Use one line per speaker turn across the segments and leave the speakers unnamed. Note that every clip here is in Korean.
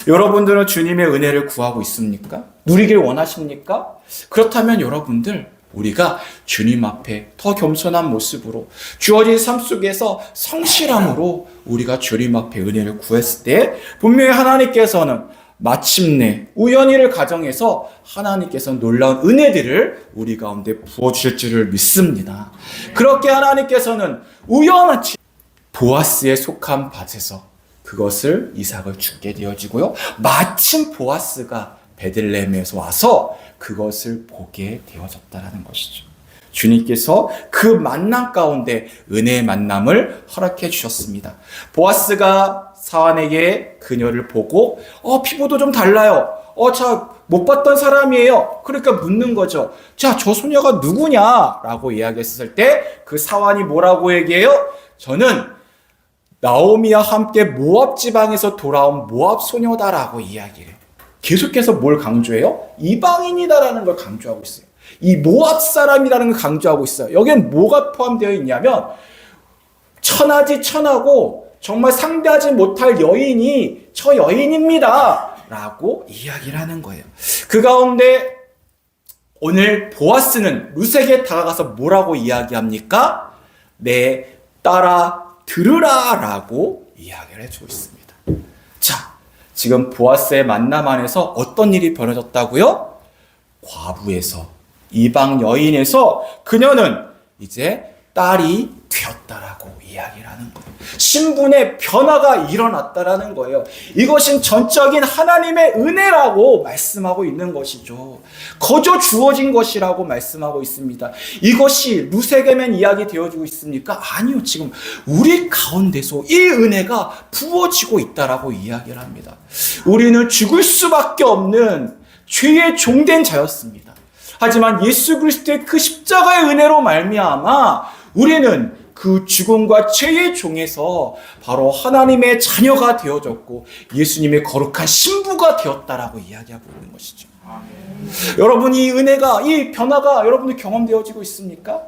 여러분들은 주님의 은혜를 구하고 있습니까? 누리길 원하십니까? 그렇다면 여러분들, 우리가 주님 앞에 더 겸손한 모습으로 주어진 삶 속에서 성실함으로 우리가 주님 앞에 은혜를 구했을 때 분명히 하나님께서는 마침내 우연히를 가정해서 하나님께서는 놀라운 은혜들을 우리 가운데 부어주실 줄을 믿습니다. 그렇게 하나님께서는 우연하지 보아스에 속한 밭에서 그것을 이삭을 죽게 되어지고요. 마침 보아스가 베들레헴에서 와서 그것을 보게 되어졌다는 것이죠. 주님께서 그 만남 가운데 은혜의 만남을 허락해 주셨습니다. 보아스가 사환에게 그녀를 보고 피부도 좀 달라요. 못 봤던 사람이에요. 그러니까 묻는 거죠. 자, 저 소녀가 누구냐라고 이야기했을 때 그 사환이 뭐라고 얘기해요? 저는 나오미와 함께 모압 지방에서 돌아온 모압 소녀다라고 이야기해요. 계속해서 뭘 강조해요? 이방인이다라는 걸 강조하고 있어요. 이 모압 사람이라는 걸 강조하고 있어요. 여기엔 뭐가 포함되어 있냐면 천하지 천하고 정말 상대하지 못할 여인이 저 여인입니다 라고 이야기를 하는 거예요. 그 가운데 오늘 보아스는 룻에게 다가가서 뭐라고 이야기합니까? 내 딸아 들으라 라고 이야기를 해주고 있습니다. 자, 지금 보아스의 만남 안에서 어떤 일이 벌어졌다고요? 과부에서, 이방 여인에서 그녀는 이제 딸이 되었다라고 이야기를 하는 거예요. 신분의 변화가 일어났다라는 거예요. 이것은 전적인 하나님의 은혜라고 말씀하고 있는 것이죠. 거저 주어진 것이라고 말씀하고 있습니다. 이것이 룻에게만 이야기 되어지고 있습니까? 아니요. 지금 우리 가운데서 이 은혜가 부어지고 있다라고 이야기를 합니다. 우리는 죽을 수밖에 없는 죄의 종된 자였습니다. 하지만 예수 그리스도의 그 십자가의 은혜로 말미암아 우리는 그 죽음과 죄의 종에서 바로 하나님의 자녀가 되어졌고 예수님의 거룩한 신부가 되었다라고 이야기하고 있는 것이죠. 여러분, 이 은혜가, 이 변화가 여러분들 경험되어지고 있습니까?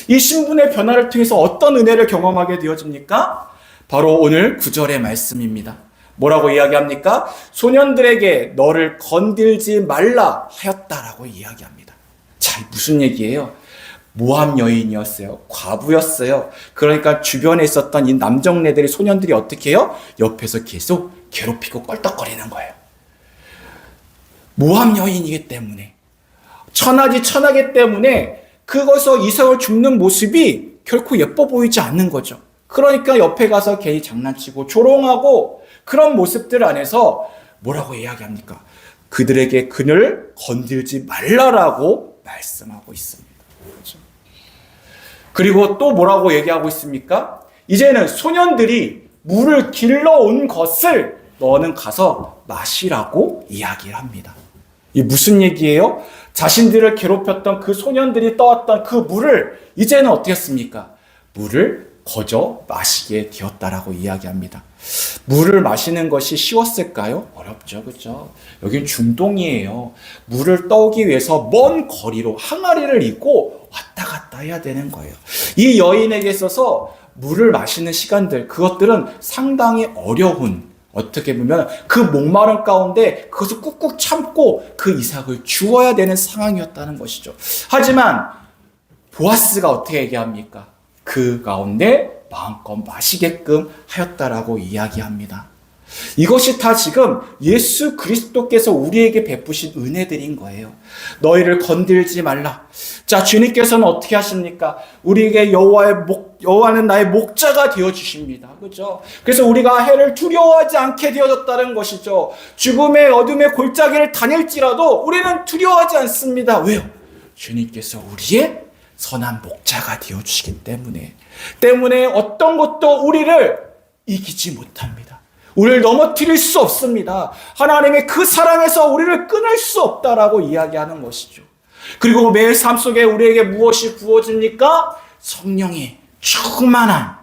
이 신분의 변화를 통해서 어떤 은혜를 경험하게 되어집니까? 바로 오늘 9절의 말씀입니다. 뭐라고 이야기합니까? 소년들에게 너를 건들지 말라 하였다라고 이야기합니다. 자, 무슨 얘기예요? 모함 여인이었어요. 과부였어요. 그러니까 주변에 있었던 이 남정네들이, 소년들이 어떻게 해요? 옆에서 계속 괴롭히고 껄떡거리는 거예요. 모함 여인이기 때문에, 천하지 천하기 때문에 그것서 이삭을 줍는 모습이 결코 예뻐 보이지 않는 거죠. 그러니까 옆에 가서 괜히 장난치고 조롱하고 그런 모습들 안에서 뭐라고 이야기합니까? 그들에게 그녀를 건들지 말라라고 말씀하고 있습니다. 그렇죠? 그리고 또 뭐라고 얘기하고 있습니까? 이제는 소년들이 물을 길러온 것을 너는 가서 마시라고 이야기를 합니다. 이 무슨 얘기예요? 자신들을 괴롭혔던 그 소년들이 떠왔던 그 물을 이제는 어떻게 했습니까? 물을 거저 마시게 되었다라고 이야기합니다. 물을 마시는 것이 쉬웠을까요? 어렵죠. 그렇죠? 여긴 중동이에요. 물을 떠오기 위해서 먼 거리로 항아리를 입고 왔다 갔다 해야 되는 거예요. 이 여인에게 있어서 물을 마시는 시간들, 그것들은 상당히 어려운, 어떻게 보면 그 목마름 가운데 그것을 꾹꾹 참고 그 이삭을 주어야 되는 상황이었다는 것이죠. 하지만 보아스가 어떻게 얘기합니까? 그 가운데 마음껏 마시게끔 하였다라고 이야기합니다. 이것이 다 지금 예수 그리스도께서 우리에게 베푸신 은혜들인 거예요. 너희를 건들지 말라. 자, 주님께서는 어떻게 하십니까? 우리에게 여호와는 나의 목자가 되어 주십니다. 그렇죠? 그래서 우리가 해를 두려워하지 않게 되어졌다는 것이죠. 죽음의 어둠의 골짜기를 다닐지라도 우리는 두려워하지 않습니다. 왜요? 주님께서 우리의 선한 목자가 되어 주시기 때문에 어떤 것도 우리를 이기지 못합니다. 우리를 넘어뜨릴 수 없습니다. 하나님의 그 사랑에서 우리를 끊을 수 없다라고 이야기하는 것이죠. 그리고 매일 삶 속에 우리에게 무엇이 부어집니까? 성령의 충만한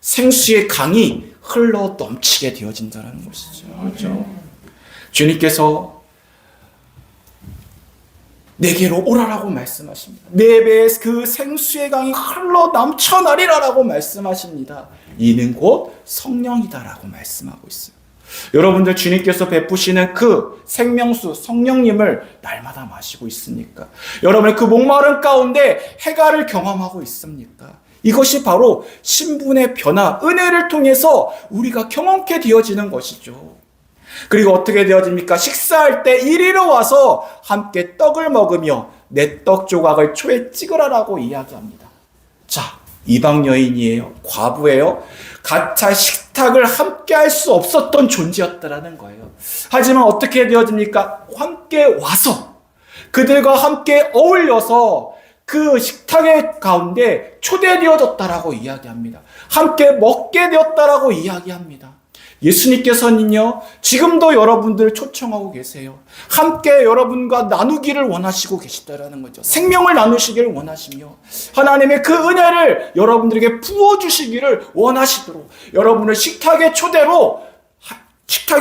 생수의 강이 흘러 넘치게 되어진다는 것이죠. 그렇죠? 주님께서 내게로 오라라고 말씀하십니다. 내 배에 그 생수의 강이 흘러 넘쳐나리라라고 말씀하십니다. 이는 곧 성령이다라고 말씀하고 있어요. 여러분들 주님께서 베푸시는 그 생명수 성령님을 날마다 마시고 있습니까? 여러분의 그 목마른 가운데 해갈을 경험하고 있습니까? 이것이 바로 신분의 변화, 은혜를 통해서 우리가 경험케 되어지는 것이죠. 그리고 어떻게 되어집니까? 식사할 때 이리로 와서 함께 떡을 먹으며 내 떡 조각을 초에 찍으라라고 이야기합니다. 자, 이방 여인이에요. 과부예요. 가차 식탁을 함께 할 수 없었던 존재였다라는 거예요. 하지만 어떻게 되어집니까? 함께 와서 그들과 함께 어울려서 그 식탁의 가운데 초대되어졌다라고 이야기합니다. 함께 먹게 되었다라고 이야기합니다. 예수님께서는요, 지금도 여러분들을 초청하고 계세요. 함께 여러분과 나누기를 원하시고 계시다라는 거죠. 생명을 나누시기를 원하시며 하나님의 그 은혜를 여러분들에게 부어주시기를 원하시도록 여러분을 식탁의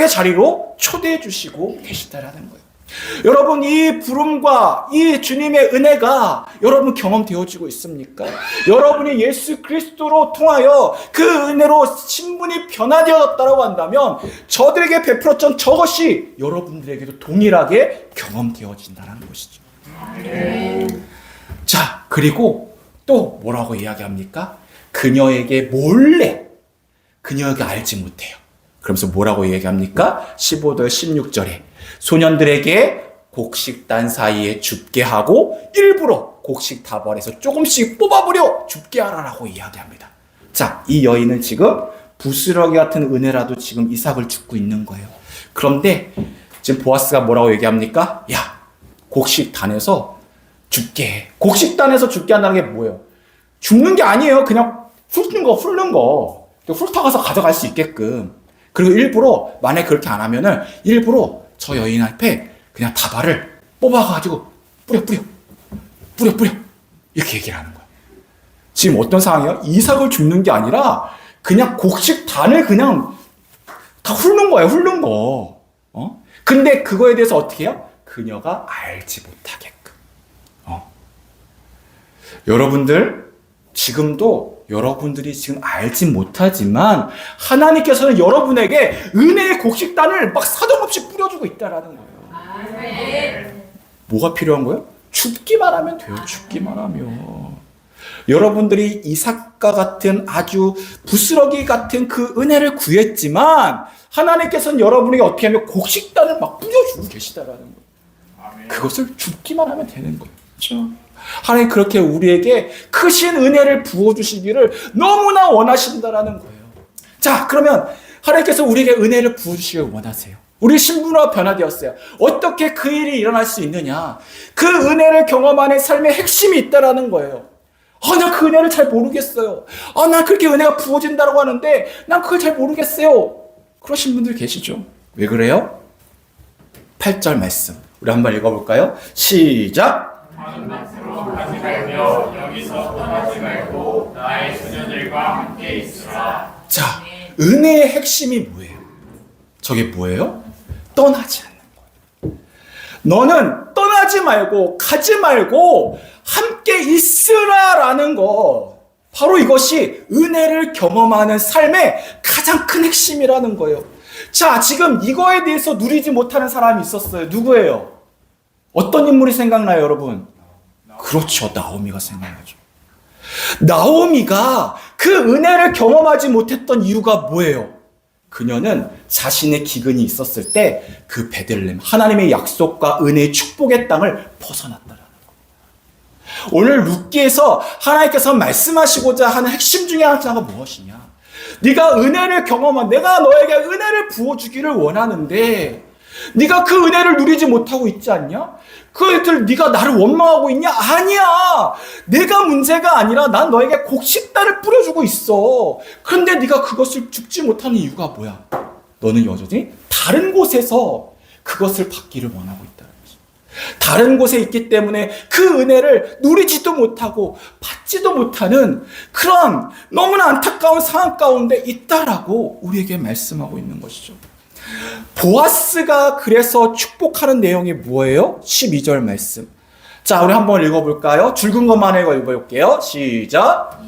자리로 초대해 주시고 계시다라는 거예요. 여러분, 이 부름과 이 주님의 은혜가 여러분 경험되어지고 있습니까? 여러분이 예수 그리스도로 통하여 그 은혜로 신분이 변화되었다고 한다면 저들에게 베풀었던 저것이 여러분들에게도 동일하게 경험되어진다는 것이죠. 자, 그리고 또 뭐라고 이야기합니까? 그녀에게 몰래, 그녀에게 알지 못해요. 그러면서 뭐라고 얘기합니까? 15절 16절에 소년들에게 곡식단 사이에 줍게 하고 일부러 곡식 다발에서 조금씩 뽑아버려 줍게 하라라고 이야기합니다. 자, 이 여인은 지금 부스러기 같은 은혜라도 지금 이삭을 줍고 있는 거예요. 그런데 지금 보아스가 뭐라고 얘기합니까? 야, 곡식단에서 줍게 해. 곡식단에서 줍게 한다는 게 뭐예요? 줍는 게 아니에요. 그냥 훑는 거. 훑어가서 가져갈 수 있게끔. 그리고 일부러 만약에 그렇게 안 하면은 일부러 저 여인 앞에 그냥 다발을 뽑아가지고 뿌려 이렇게 얘기를 하는 거야. 지금 어떤 상황이에요? 이삭을 줍는 게 아니라 그냥 곡식단을 그냥 다 훑는 거. 근데 그거에 대해서 어떻게 해요? 그녀가 알지 못하게끔. 여러분들 지금도 여러분들이 지금 알지 못하지만 하나님께서는 여러분에게 은혜의 곡식단을 막 사정없이 뿌려주고 있다라는 거예요. 아멘. 뭐가 필요한 거예요? 줍기만 하면 돼요. 줍기만 하면. 여러분들이 이삭과 같은 아주 부스러기 같은 그 은혜를 구했지만 하나님께서는 여러분에게 어떻게 하면 곡식단을 막 뿌려주고 계시다라는 거예요. 아멘. 그것을 줍기만 하면 되는 거예요. 그렇죠? 하나님 그렇게 우리에게 크신 은혜를 부어주시기를 너무나 원하신다라는 거예요. 자, 그러면 하나님께서 우리에게 은혜를 부어주시기를 원하세요. 우리 신분화 변화되었어요. 어떻게 그 일이 일어날 수 있느냐? 그 은혜를 경험하는 삶의 핵심이 있다라는 거예요. 나 그 은혜를 잘 모르겠어요. 나 그렇게 은혜가 부어진다고 하는데 난 그걸 잘 모르겠어요. 그러신 분들 계시죠? 왜 그래요? 8절 말씀 우리 한번 읽어볼까요? 시작!
하는 것으로 하지 말며 여기서 떠나지 말고 나의 소년들과 함께 있으라.
자, 은혜의 핵심이 뭐예요? 저게 뭐예요? 떠나지 않는 거예요. 너는 떠나지 말고 가지 말고 함께 있으라라는 거. 바로 이것이 은혜를 경험하는 삶의 가장 큰 핵심이라는 거예요. 자, 지금 이거에 대해서 누리지 못하는 사람이 있었어요. 누구예요? 어떤 인물이 생각나요, 여러분? 그렇죠. 나오미가 생각나죠. 나오미가 그 은혜를 경험하지 못했던 이유가 뭐예요? 그녀는 자신의 기근이 있었을 때 그 베들레헴, 하나님의 약속과 은혜의 축복의 땅을 벗어났다라는 거예요. 오늘 룻기에서 하나님께서 말씀하시고자 하는 핵심 중에 하나가 무엇이냐? 네가 은혜를 경험한, 내가 너에게 은혜를 부어주기를 원하는데 네가 그 은혜를 누리지 못하고 있지 않냐? 그들 네가 나를 원망하고 있냐? 아니야. 내가 문제가 아니라 난 너에게 곡식단을 뿌려주고 있어. 그런데 네가 그것을 줍지 못하는 이유가 뭐야? 너는 여전히 다른 곳에서 그것을 받기를 원하고 있다는 거지. 다른 곳에 있기 때문에 그 은혜를 누리지도 못하고 받지도 못하는 그런 너무나 안타까운 상황 가운데 있다라고 우리에게 말씀하고 있는 것이죠. 보아스가 그래서 축복하는 내용이 뭐예요? 12절 말씀. 자, 우리 한번 읽어볼까요? 줄근 것만 읽어볼게요. 시작.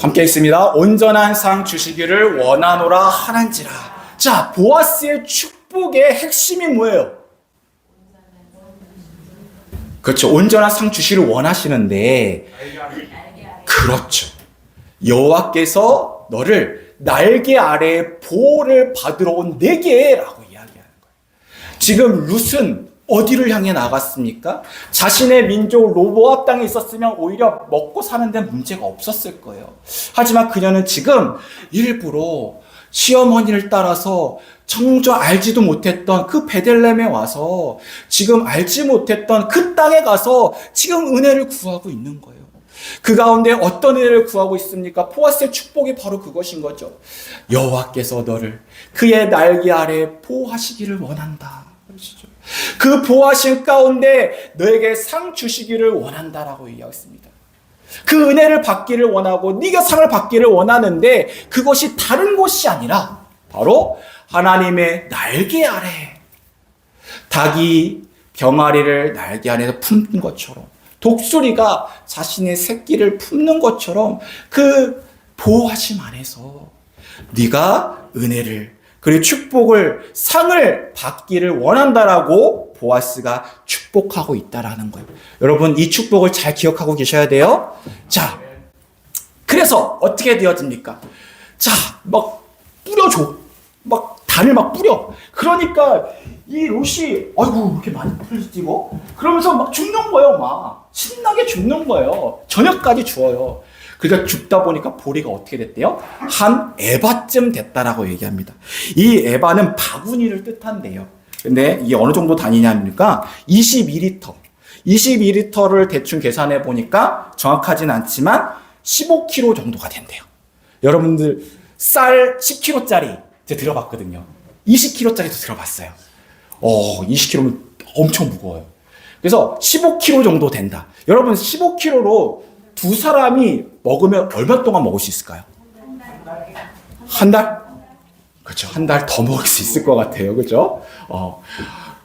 함께 읽습니다. 온전한 상 주시기를 원하노라 하는지라. 자, 보아스의 축복의 핵심이 뭐예요? 그렇죠. 온전한 상 주시기를 원하시는데, 그렇죠. 여호와께서 너를 날개 아래 보호를 받으러 온 내게라고 이야기하는 거예요. 지금 룻은 어디를 향해 나갔습니까? 자신의 민족 로보압 땅에 있었으면 오히려 먹고 사는 데 문제가 없었을 거예요. 하지만 그녀는 지금 일부러 시어머니를 따라서 정저 알지도 못했던 그 베들레헴에 와서 지금 알지 못했던 그 땅에 가서 지금 은혜를 구하고 있는 거예요. 그 가운데 어떤 은혜를 구하고 있습니까? 보아스의 축복이 바로 그것인 거죠. 여호와께서 너를 그의 날개 아래 보호하시기를 원한다. 그러시죠. 그 보호하신 가운데 너에게 상 주시기를 원한다라고 이야기했습니다. 그 은혜를 받기를 원하고 네가 상을 받기를 원하는데 그것이 다른 곳이 아니라 바로 하나님의 날개 아래, 닭이 병아리를 날개 아래에서 품는 것처럼, 독수리가 자신의 새끼를 품는 것처럼 그 보호하심 안에서 네가 은혜를 그리고 축복을, 상을 받기를 원한다라고 보아스가 축복하고 있다라는 거예요. 여러분, 이 축복을 잘 기억하고 계셔야 돼요. 자, 그래서 어떻게 되어집니까? 자, 막 뿌려줘. 막 단을 막 뿌려. 그러니까 이 롯이 아이고 이렇게 많이 풀리지 뭐? 그러면서 막 죽는 거예요. 막 신나게 죽는 거예요. 저녁까지 죽어요. 그러니까 죽다 보니까 보리가 어떻게 됐대요? 한 에바쯤 됐다라고 얘기합니다. 이 에바는 바구니를 뜻한대요. 근데 이게 어느 정도 단위냐니까 22리터. 22리터를 대충 계산해 보니까 정확하진 않지만 15kg 정도가 된대요. 여러분들 쌀 10kg짜리 제가 들어봤거든요. 20kg짜리도 들어봤어요. 20kg면 엄청 무거워요. 그래서 15kg 정도 된다. 여러분 15kg로 두 사람이 먹으면 얼마 동안 먹을 수 있을까요? 한 달? 그렇죠. 한 달 더 먹을 수 있을 것 같아요. 그렇죠?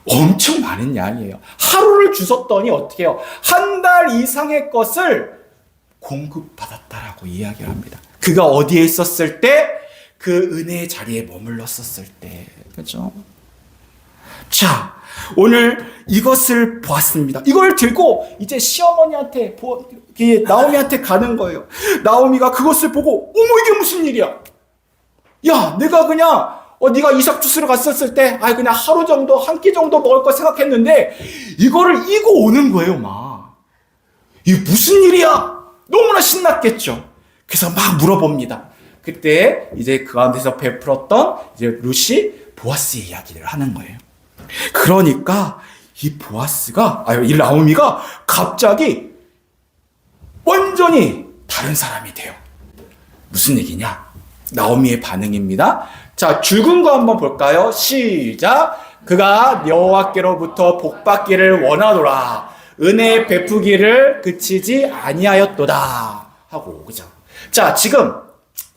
엄청 많은 양이에요. 하루를 주셨더니 어떻게 해요? 한 달 이상의 것을 공급받았다라고 이야기를 합니다. 그가 어디에 있었을 때? 그 은혜의 자리에 머물렀었을 때. 그렇죠? 자, 오늘 이것을 보았습니다. 이걸 들고 이제 시어머니한테, 나오미한테 가는 거예요. 나오미가 그것을 보고, 어머, 이게 무슨 일이야? 야, 내가 그냥, 네가 이삭 주스러 갔었을 때, 그냥 하루 정도, 한 끼 정도 먹을 거 생각했는데, 이거를 이고 오는 거예요, 막. 이게 무슨 일이야? 너무나 신났겠죠. 그래서 막 물어봅니다. 그때 이제 그 가운데서 베풀었던 이제 룻이 보아스의 이야기를 하는 거예요. 그러니까 이 보아스가, 이 나오미가 갑자기 완전히 다른 사람이 돼요. 무슨 얘기냐? 나오미의 반응입니다. 자, 죽은 거 한번 볼까요? 시작. 그가 여호와께로부터 복받기를 원하노라. 은혜 베푸기를 그치지 아니하였도다. 하고, 그죠? 자, 지금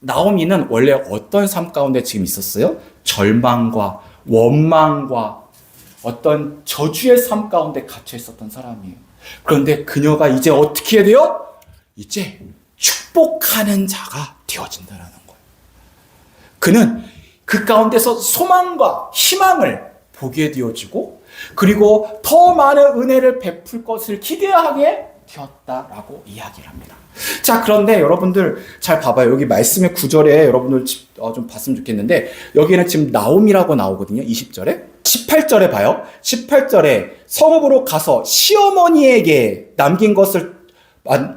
나오미는 원래 어떤 삶 가운데 지금 있었어요? 절망과 원망과 어떤 저주의 삶 가운데 갇혀 있었던 사람이에요. 그런데 그녀가 이제 어떻게 해야 돼요? 이제 축복하는 자가 되어진다는 거예요. 그는 그 가운데서 소망과 희망을 보게 되어지고 그리고 더 많은 은혜를 베풀 것을 기대하게 되었다라고 이야기를 합니다. 자, 그런데 여러분들 잘 봐봐요. 여기 말씀의 9절에 여러분들 좀 봤으면 좋겠는데 여기는 지금 나옴이라고 나오거든요. 20절에. 18절에 봐요. 18절에 성읍으로 가서 시어머니에게 남긴 것을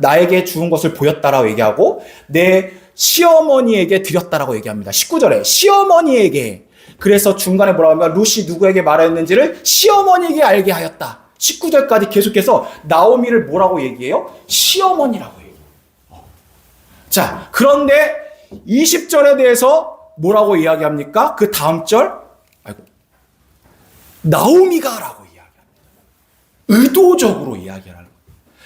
나에게 주은 것을 보였다라고 얘기하고 내 시어머니에게 드렸다라고 얘기합니다. 19절에 시어머니에게. 그래서 중간에 뭐라고 하면 룻이 누구에게 말했는지를 시어머니에게 알게 하였다. 19절까지 계속해서 나오미를 뭐라고 얘기해요? 시어머니라고 얘기해요. 자, 그런데 20절에 대해서 뭐라고 이야기합니까? 그 다음 절, 나오미가라고 이야기합니다. 의도적으로 이야기하는 거예요.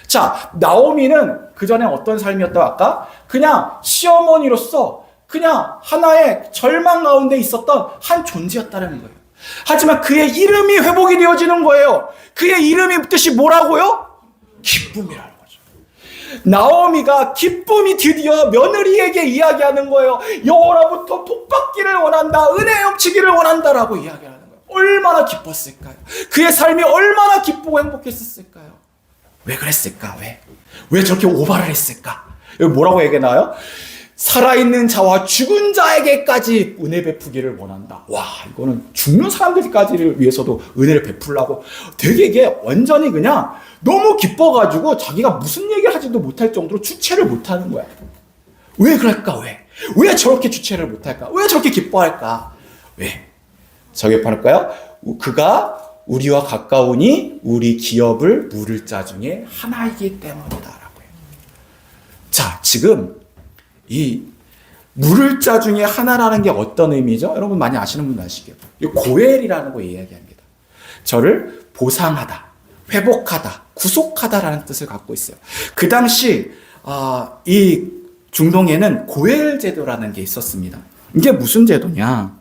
자, 나오미는 그 전에 어떤 삶이었다고 아까? 그냥 시어머니로서 그냥 하나의 절망 가운데 있었던 한 존재였다는 거예요. 하지만 그의 이름이 회복이 되어지는 거예요. 그의 이름이 뜻이 뭐라고요? 기쁨이라는 거죠. 나오미가 기쁨이 드디어 며느리에게 이야기하는 거예요. 여호와로부터 복받기를 원한다, 은혜 넘치기를 원한다라고 이야기하는 거예요. 얼마나 기뻤을까요? 그의 삶이 얼마나 기쁘고 행복했을까요? 왜 그랬을까? 왜 저렇게 오바를 했을까? 여기 뭐라고 얘기나요? 살아있는 자와 죽은 자에게까지 은혜 베푸기를 원한다. 와, 이거는 죽는 사람들까지를 위해서도 은혜를 베풀라고. 되게 이게 완전히 그냥 너무 기뻐가지고 자기가 무슨 얘기를 하지도 못할 정도로 주체를 못하는 거야. 왜 그럴까? 왜 저렇게 주체를 못할까? 왜 저렇게 기뻐할까? 왜? 저게 바를까요? 그가 우리와 가까우니 우리 기업을 물을 자 중에 하나이기 때문이다라고요. 자, 지금 이 물을 자 중에 하나라는 게 어떤 의미죠? 여러분 많이 아시는 분 아시겠죠? 이 고엘이라는 거 이야기합니다. 저를 보상하다, 회복하다, 구속하다라는 뜻을 갖고 있어요. 그 당시 이 중동에는 고엘 제도라는 게 있었습니다. 이게 무슨 제도냐?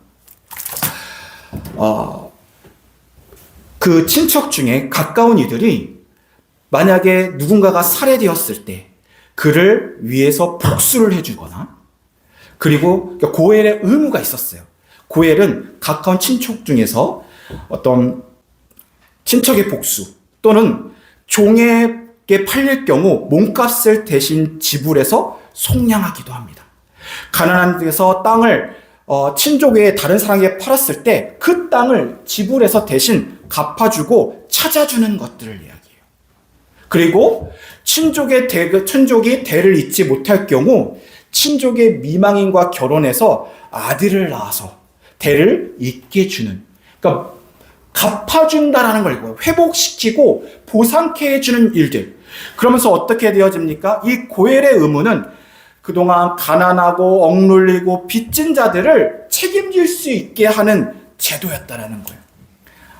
그 친척 중에 가까운 이들이 만약에 누군가가 살해되었을 때 그를 위해서 복수를 해주거나, 그리고 고엘의 의무가 있었어요. 고엘은 가까운 친척 중에서 어떤 친척의 복수 또는 종에게 팔릴 경우 몸값을 대신 지불해서 속량하기도 합니다. 가난한 데서 땅을 친족의 다른 사람에게 팔았을 때 그 땅을 지불해서 대신 갚아주고 찾아주는 것들을 이야기해요. 그리고 친족이 대를 잇지 못할 경우 친족의 미망인과 결혼해서 아들을 낳아서 대를 잇게 주는, 그러니까 갚아준다라는 걸 이거예요. 회복시키고 보상케 해주는 일들. 그러면서 어떻게 되어집니까? 이 고엘의 의무는 그동안 가난하고 억눌리고 빚진 자들을 책임질 수 있게 하는 제도였다라는 거예요.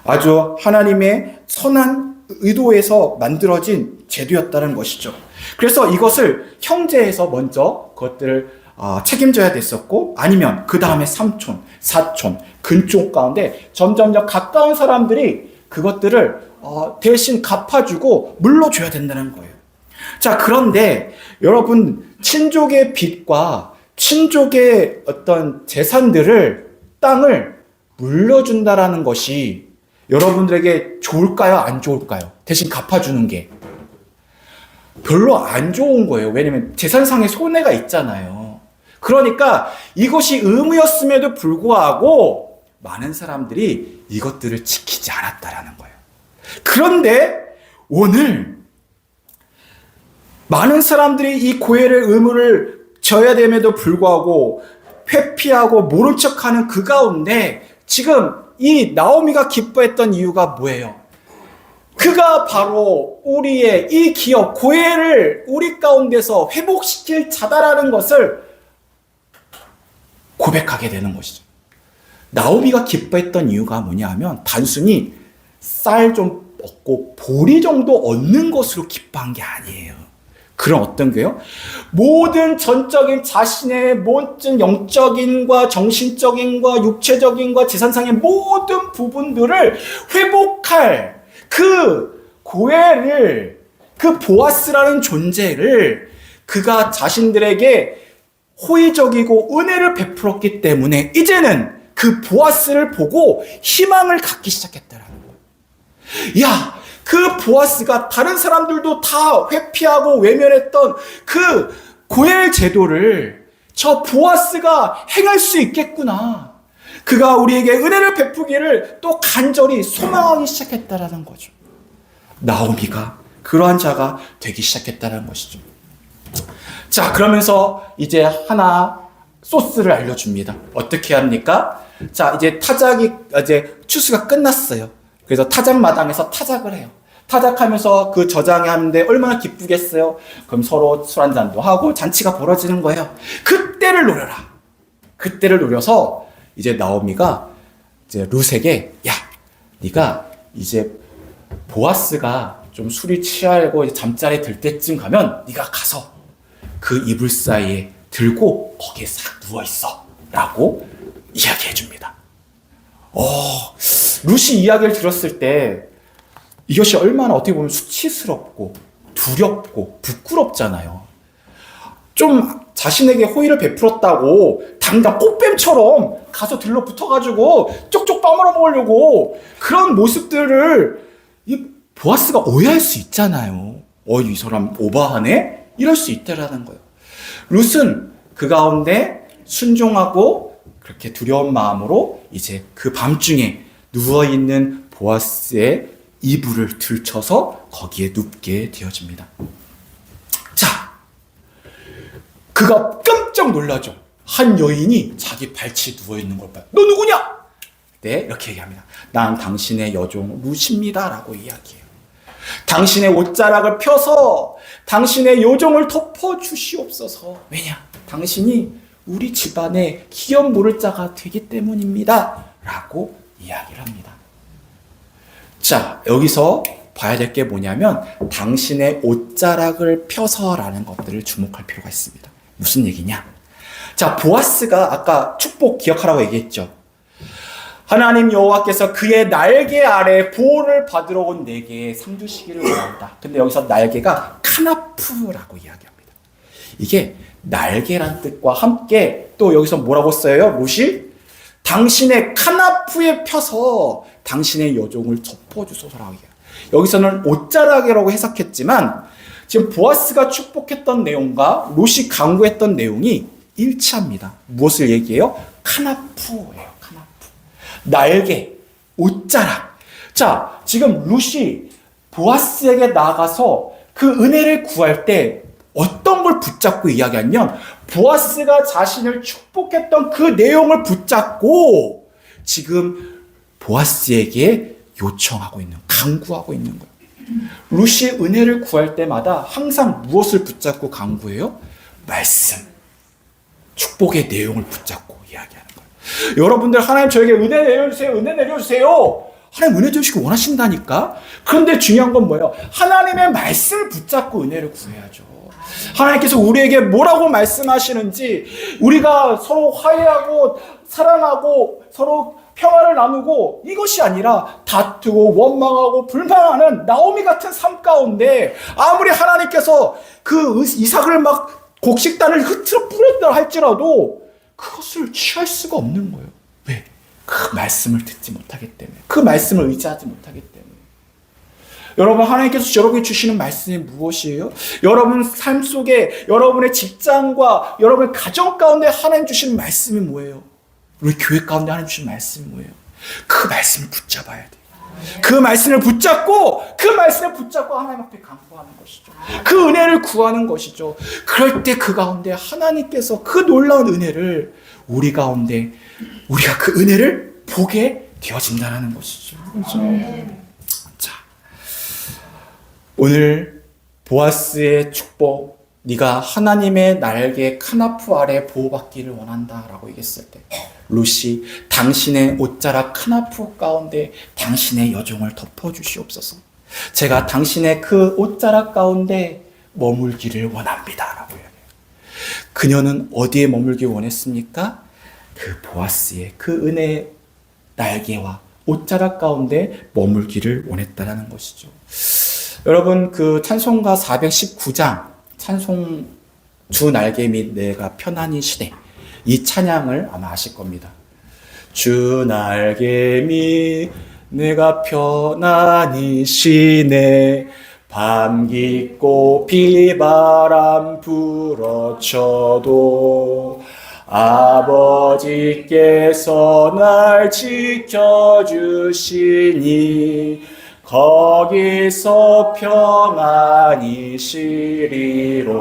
아주 하나님의 선한 의도에서 만들어진 제도였다는 것이죠. 그래서 이것을 형제에서 먼저 그것들을 책임져야 됐었고, 아니면 그 다음에 삼촌, 사촌, 근쪽 가운데 점점 가까운 사람들이 그것들을 대신 갚아주고 물러줘야 된다는 거예요. 자, 그런데 여러분, 친족의 빚과 친족의 어떤 재산들을, 땅을 물려준다라는 것이 여러분들에게 좋을까요? 안 좋을까요? 대신 갚아주는 게 별로 안 좋은 거예요. 왜냐면 재산상의 손해가 있잖아요. 그러니까 이것이 의무였음에도 불구하고 많은 사람들이 이것들을 지키지 않았다라는 거예요. 그런데 오늘 많은 사람들이 이 고엘의 의무를 져야 됨에도 불구하고 회피하고 모른 척하는 그 가운데 지금 이 나오미가 기뻐했던 이유가 뭐예요? 그가 바로 우리의 이 기업 고엘을 우리 가운데서 회복시킬 자다라는 것을 고백하게 되는 것이죠. 나오미가 기뻐했던 이유가 뭐냐 하면 단순히 쌀 좀 얻고 보리 정도 얻는 것으로 기뻐한 게 아니에요. 그런 어떤 게요? 모든 전적인 자신의 모든 영적인과 정신적인과 육체적인과 재산상의 모든 부분들을 회복할 그 고엘을, 그 보아스라는 존재를 그가 자신들에게 호의적이고 은혜를 베풀었기 때문에 이제는 그 보아스를 보고 희망을 갖기 시작했다라는 거예요. 야, 그 보아스가 다른 사람들도 다 회피하고 외면했던 그 고엘 제도를 저 보아스가 행할 수 있겠구나. 그가 우리에게 은혜를 베푸기를 또 간절히 소망하기 시작했다라는 거죠. 나오미가 그러한 자가 되기 시작했다는 것이죠. 자, 그러면서 이제 하나 소스를 알려줍니다. 어떻게 합니까? 자, 이제 추수가 끝났어요. 그래서 타작마당에서 타작을 해요. 타작하면서 그 저장이 하는데 얼마나 기쁘겠어요. 그럼 서로 술 한잔도 하고 잔치가 벌어지는 거예요. 그때를 노려라. 그때를 노려서 이제 나오미가 이제 룻에게, 야, 네가 이제 보아스가 좀 술이 취하고 이제 잠자리에 들 때쯤 가면 네가 가서 그 이불 사이에 들고 거기에 싹 누워있어 라고 이야기해 줍니다. 룻이 이야기를 들었을 때 이것이 얼마나 어떻게 보면 수치스럽고 두렵고 부끄럽잖아요. 좀 자신에게 호의를 베풀었다고 당장 꽃뱀처럼 가서 들러붙어가지고 쪽쪽 빠물어 먹으려고 그런 모습들을 이 보아스가 오해할 수 있잖아요. 이 사람 오바하네? 이럴 수 있다라는 거예요. 룻은 그 가운데 순종하고 그렇게 두려운 마음으로 이제 그 밤중에 누워있는 보아스의 이불을 들쳐서 거기에 눕게 되어집니다. 자, 그가 깜짝 놀라죠. 한 여인이 자기 발치에 누워있는 걸 봐요. 너 누구냐? 네, 이렇게 얘기합니다. 난 당신의 여종 룻입니다 라고 이야기해요. 당신의 옷자락을 펴서 당신의 요정을 덮어주시옵소서. 왜냐? 당신이 우리 집안의 기업 물을 자가 되기 때문입니다 라고 이야기를 합니다. 자, 여기서 봐야 될 게 뭐냐면 당신의 옷자락을 펴서라는 것들을 주목할 필요가 있습니다. 무슨 얘기냐? 자, 보아스가 아까 축복 기억하라고 얘기했죠. 하나님 여호와께서 그의 날개 아래 보호를 받으러 온 내게 상 주시기를 원한다. 근데 여기서 날개가 카나프라고 이야기합니다. 이게 날개란 뜻과 함께 또 여기서 뭐라고 써요? 룻이 당신의 카나프에 펴서 당신의 여종을 덮어주소서라고 얘기해요. 여기서는 옷자락이라고 해석했지만 지금 보아스가 축복했던 내용과 룻이 강구했던 내용이 일치합니다. 무엇을 얘기해요? 카나프예요. 카나프. 날개, 옷자락. 자, 지금 룻이 보아스에게 나가서 그 은혜를 구할 때 어떤 걸 붙잡고 이야기하면 보아스가 자신을 축복했던 그 내용을 붙잡고 지금 보아스에게 요청하고 있는, 강구하고 있는 거예요. 룻이 은혜를 구할 때마다 항상 무엇을 붙잡고 강구해요? 말씀, 축복의 내용을 붙잡고 이야기하는 거예요. 여러분들 하나님 저에게 은혜 내려주세요. 은혜 내려주세요. 하나님 은혜 주시기 원하신다니까. 그런데 중요한 건 뭐예요? 하나님의 말씀을 붙잡고 은혜를 구해야죠. 하나님께서 우리에게 뭐라고 말씀하시는지 우리가 서로 화해하고 사랑하고 서로 평화를 나누고 이것이 아니라 다투고 원망하고 불만하는 나오미 같은 삶 가운데 아무리 하나님께서 그 이삭을 막 곡식단을 흐트러 뿌렸다 할지라도 그것을 취할 수가 없는 거예요. 왜? 그 말씀을 듣지 못하기 때문에, 그 말씀을 의지하지 못하기 때문에. 여러분, 하나님께서 여러분이 주시는 말씀이 무엇이에요? 여러분 삶 속에 여러분의 직장과 여러분의 가정 가운데 하나님 주시는 말씀이 뭐예요? 우리 교회 가운데 하나님 주시는 말씀이 뭐예요? 그 말씀을 붙잡아야 돼요. 그 말씀을 붙잡고 하나님 앞에 간구하는 것이죠. 그 은혜를 구하는 것이죠. 그럴 때 그 가운데 하나님께서 그 놀라운 은혜를 우리 가운데 우리가 그 은혜를 보게 되어진다는 것이죠. 그렇죠? 자, 오늘 보아스의 축복, 네가 하나님의 날개 카나프 아래 보호받기를 원한다라고 얘기했을 때 룻이 당신의 옷자락 카나프 가운데 당신의 여종을 덮어주시옵소서. 제가 당신의 그 옷자락 가운데 머물기를 원합니다 라고 해요. 그녀는 어디에 머물기 원했습니까? 그 보아스의 그 은혜의 날개와 옷자락 가운데 머물기를 원했다라는 것이죠. 여러분, 그 찬송가 419장 찬송 주 날개 및 내가 편안히 쉬네, 이 찬양을 아마 아실 겁니다. 주 날개 및 내가 편안히 쉬네, 밤 깊고 비바람 불어쳐도 아버지께서 날 지켜주시니 거기서 평안히 쉬리로다.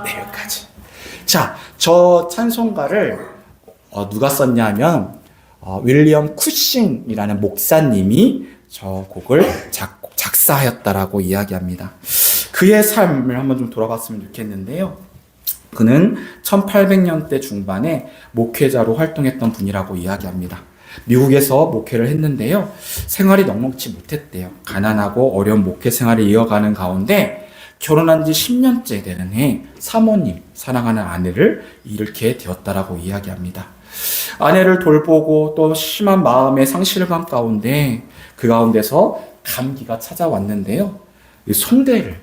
네, 여기까지. 자, 저 찬송가를 누가 썼냐면 윌리엄 쿠싱이라는 목사님이 저 곡을 작사하였다라고 이야기합니다. 그의 삶을 한번 좀 돌아봤으면 좋겠는데요. 그는 1800년대 중반에 목회자로 활동했던 분이라고 이야기합니다. 미국에서 목회를 했는데요. 생활이 넉넉지 못했대요. 가난하고 어려운 목회 생활을 이어가는 가운데 결혼한 지 10년째 되는 해 사모님, 사랑하는 아내를 잃게 되었다라고 이야기합니다. 아내를 돌보고 또 심한 마음의 상실감 가운데 그 가운데서 감기가 찾아왔는데요. 성대를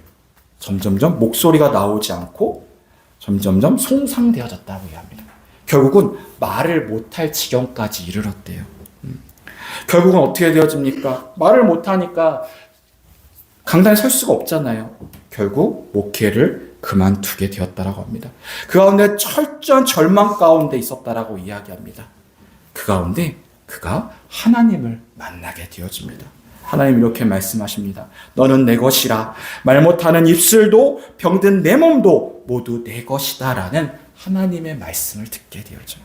점점점 목소리가 나오지 않고 점점점 손상되어졌다고 이야기합니다. 결국은 말을 못할 지경까지 이르렀대요. 결국은 어떻게 되어집니까? 말을 못하니까 강단에 설 수가 없잖아요. 결국 목회를 그만두게 되었다라고 합니다. 그 가운데 철저한 절망 가운데 있었다라고 이야기합니다. 그 가운데 그가 하나님을 만나게 되어집니다. 하나님 이렇게 말씀하십니다. 너는 내 것이라. 말 못하는 입술도 병든 내 몸도 모두 내 것이다 라는 하나님의 말씀을 듣게 되어져.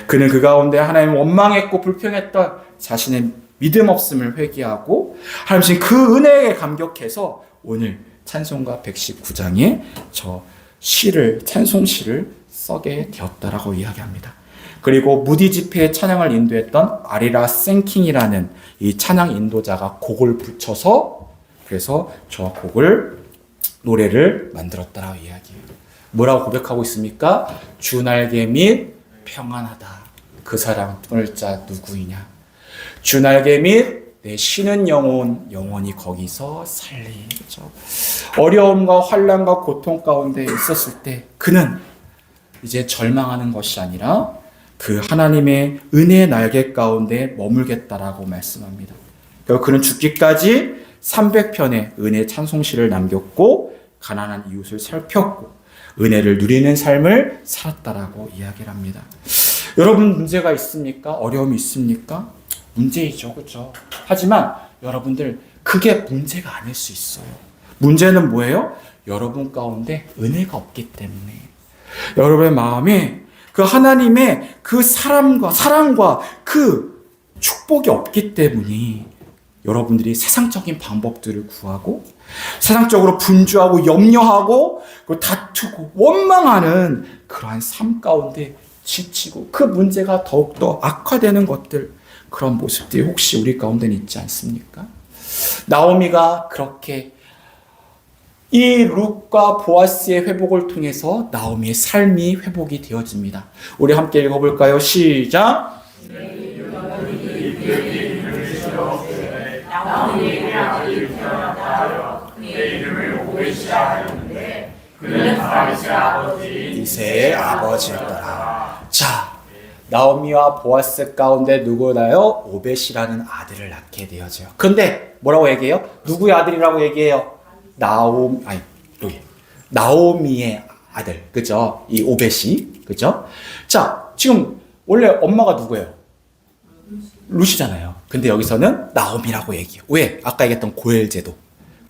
그는 그 가운데 하나님 원망했고 불평했던 자신의 믿음 없음을 회개하고 하나님 그 은혜에 감격해서 오늘 찬송가 119장에 저 시를 찬송시를 써게 되었다라고 이야기합니다. 그리고 무디 집회에 찬양을 인도했던 아리라 생킹이라는 이 찬양 인도자가 곡을 붙여서 그래서 저 곡을 노래를 만들었다라고 이야기해요. 뭐라고 고백하고 있습니까? 주 날개 및 평안하다. 그 사랑을 자 누구이냐? 주 날개 및 내 쉬는 영혼 영원히 거기서 살리죠. 어려움과 환난과 고통 가운데 있었을 때 그는 이제 절망하는 것이 아니라 그 하나님의 은혜의 날개 가운데 머물겠다라고 말씀합니다. 그리고 그는 죽기까지 300편의 은혜 찬송시를 남겼고 가난한 이웃을 살폈고 은혜를 누리는 삶을 살았다라고 이야기를 합니다. 여러분 문제가 있습니까? 어려움이 있습니까? 문제이죠. 그렇죠? 하지만 여러분들 그게 문제가 아닐 수 있어요. 문제는 뭐예요? 여러분 가운데 은혜가 없기 때문에 여러분의 마음에 그 하나님의 그 사랑과 그 축복이 없기 때문에 여러분들이 세상적인 방법들을 구하고 세상적으로 분주하고 염려하고 다투고 원망하는 그러한 삶 가운데 지치고 그 문제가 더욱더 악화되는 것들 그런 모습들이 혹시 우리 가운데는 있지 않습니까? 나오미가 그렇게 이 룻과 보아스의 회복을 통해서 나오미의 삶이 회복이 되어집니다. 우리 함께 읽어볼까요? 시작!
그는 다윗의 아버지
이새의 아버지였더라. 자, 나오미와 보아스 가운데 누구나요? 오벳이라는 아들을 낳게 되어져요. 그런데 뭐라고 얘기해요? 누구의 아들이라고 얘기해요? 나오미의 아들, 그죠? 이 오벳이, 그죠? 자, 지금 원래 엄마가 누구예요? 룻이잖아요. 근데 여기서는 나오미라고 얘기해요. 왜? 아까 얘기했던 고엘 제도.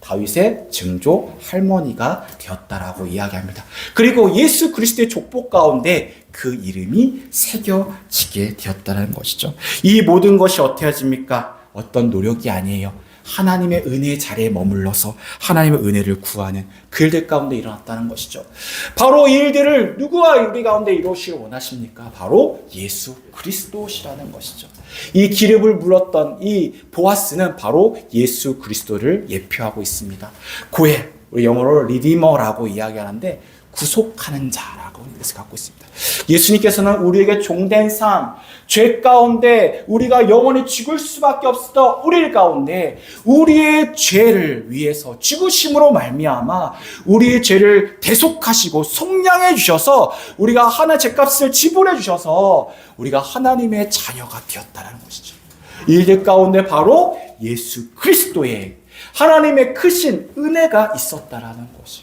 다윗의 증조 할머니가 되었다라고 이야기합니다. 그리고 예수 그리스도의 족보 가운데 그 이름이 새겨지게 되었다는 것이죠. 이 모든 것이 어떻게 하십니까? 어떤 노력이 아니에요. 하나님의 은혜의 자리에 머물러서 하나님의 은혜를 구하는 그 일들 가운데 일어났다는 것이죠. 바로 이 일들을 누구와 우리 가운데 이루시길 원하십니까? 바로 예수 그리스도시라는 것이죠. 이 기름을 물었던 이 보아스는 바로 예수 그리스도를 예표하고 있습니다. 고해, 우리 영어로 리디머라고 이야기하는데 구속하는 자라고 뜻을 갖고 있습니다. 예수님께서는 우리에게 종된 삶, 죄 가운데 우리가 영원히 죽을 수밖에 없었던 우리 가운데 우리의 죄를 위해서 죽으심으로 말미암아 우리의 죄를 대속하시고 속량해 주셔서 우리가 하나의 죄값을 지불해 주셔서 우리가 하나님의 자녀가 되었다는 것이죠. 이 일들 가운데 바로 예수 그리스도의 하나님의 크신 은혜가 있었다라는 것이.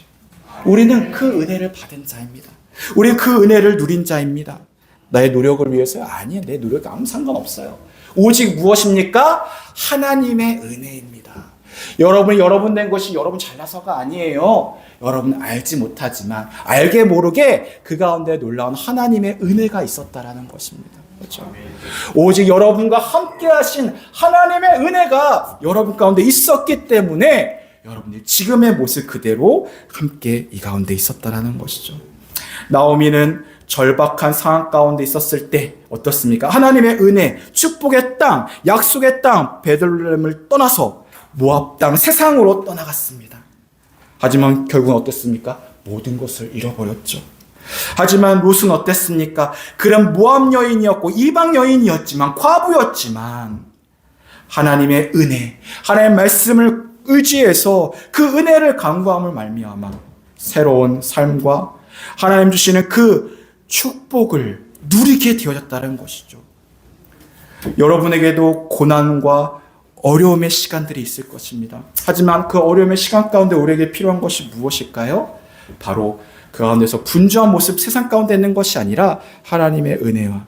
우리는 그 은혜를 받은 자입니다. 우리 그 은혜를 누린 자입니다. 나의 노력을 위해서요? 아니에요. 내 노력이 아무 상관없어요. 오직 무엇입니까? 하나님의 은혜입니다. 여러분이 여러분 된 것이 여러분 잘나서가 아니에요. 여러분 알지 못하지만 알게 모르게 그 가운데 놀라운 하나님의 은혜가 있었다라는 것입니다. 그렇죠? 오직 여러분과 함께 하신 하나님의 은혜가 여러분 가운데 있었기 때문에 여러분이 지금의 모습 그대로 함께 이 가운데 있었다라는 것이죠. 나오미는 절박한 상황 가운데 있었을 때 어떻습니까? 하나님의 은혜, 축복의 땅, 약속의 땅 베들레헴을 떠나서 모압 땅 세상으로 떠나갔습니다. 하지만 결국은 어땠습니까? 모든 것을 잃어버렸죠. 하지만 롯은 어땠습니까? 그는 모압 여인이었고 이방 여인이었지만 과부였지만 하나님의 은혜, 하나님의 말씀을 의지해서 그 은혜를 간구함을 말미암아 새로운 삶과 하나님 주시는 그 축복을 누리게 되어졌다는 것이죠. 여러분에게도 고난과 어려움의 시간들이 있을 것입니다. 하지만 그 어려움의 시간 가운데 우리에게 필요한 것이 무엇일까요? 바로 그 가운데서 분주한 모습 세상 가운데 있는 것이 아니라 하나님의 은혜와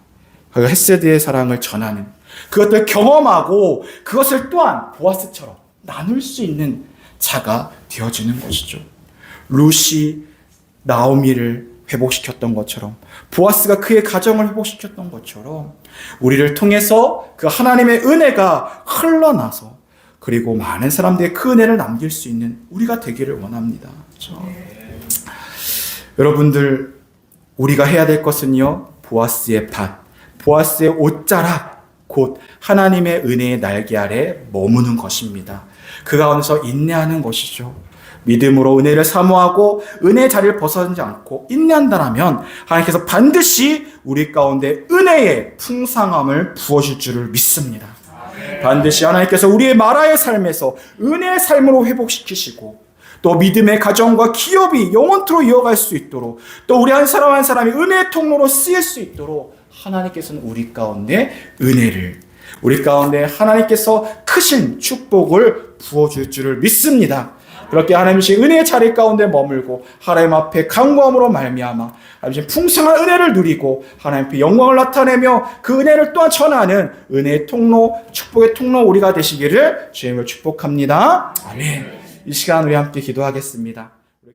그 헤세드의 사랑을 전하는 그것을 경험하고 그것을 또한 보아스처럼 나눌 수 있는 자가 되어지는 것이죠. 룻이 나오미를 회복시켰던 것처럼 보아스가 그의 가정을 회복시켰던 것처럼 우리를 통해서 그 하나님의 은혜가 흘러나서 그리고 많은 사람들의 그 은혜를 남길 수 있는 우리가 되기를 원합니다. 그렇죠? 여러분들 우리가 해야 될 것은요, 보아스의 밭, 보아스의 옷자락, 곧 하나님의 은혜의 날개 아래 머무는 것입니다. 그 가운데서 인내하는 것이죠. 믿음으로 은혜를 사모하고 은혜의 자리를 벗어나지 않고 인내한다면 하나님께서 반드시 우리 가운데 은혜의 풍성함을 부어줄 줄을 믿습니다. 반드시 하나님께서 우리의 마라의 삶에서 은혜의 삶으로 회복시키시고 또 믿음의 가정과 기업이 영원토록 이어갈 수 있도록 또 우리 한 사람 한 사람이 은혜의 통로로 쓰일 수 있도록 하나님께서는 우리 가운데 은혜를 우리 가운데 하나님께서 크신 축복을 부어줄 줄을 믿습니다. 그렇게 하나님의 은혜의 자리 가운데 머물고 하나님 앞에 간구함으로 말미암아 하나님의 풍성한 은혜를 누리고 하나님 앞에 영광을 나타내며 그 은혜를 또한 전하는 은혜의 통로, 축복의 통로 우리가 되시기를 주님을 축복합니다. 아멘. 이 시간 우리 함께 기도하겠습니다.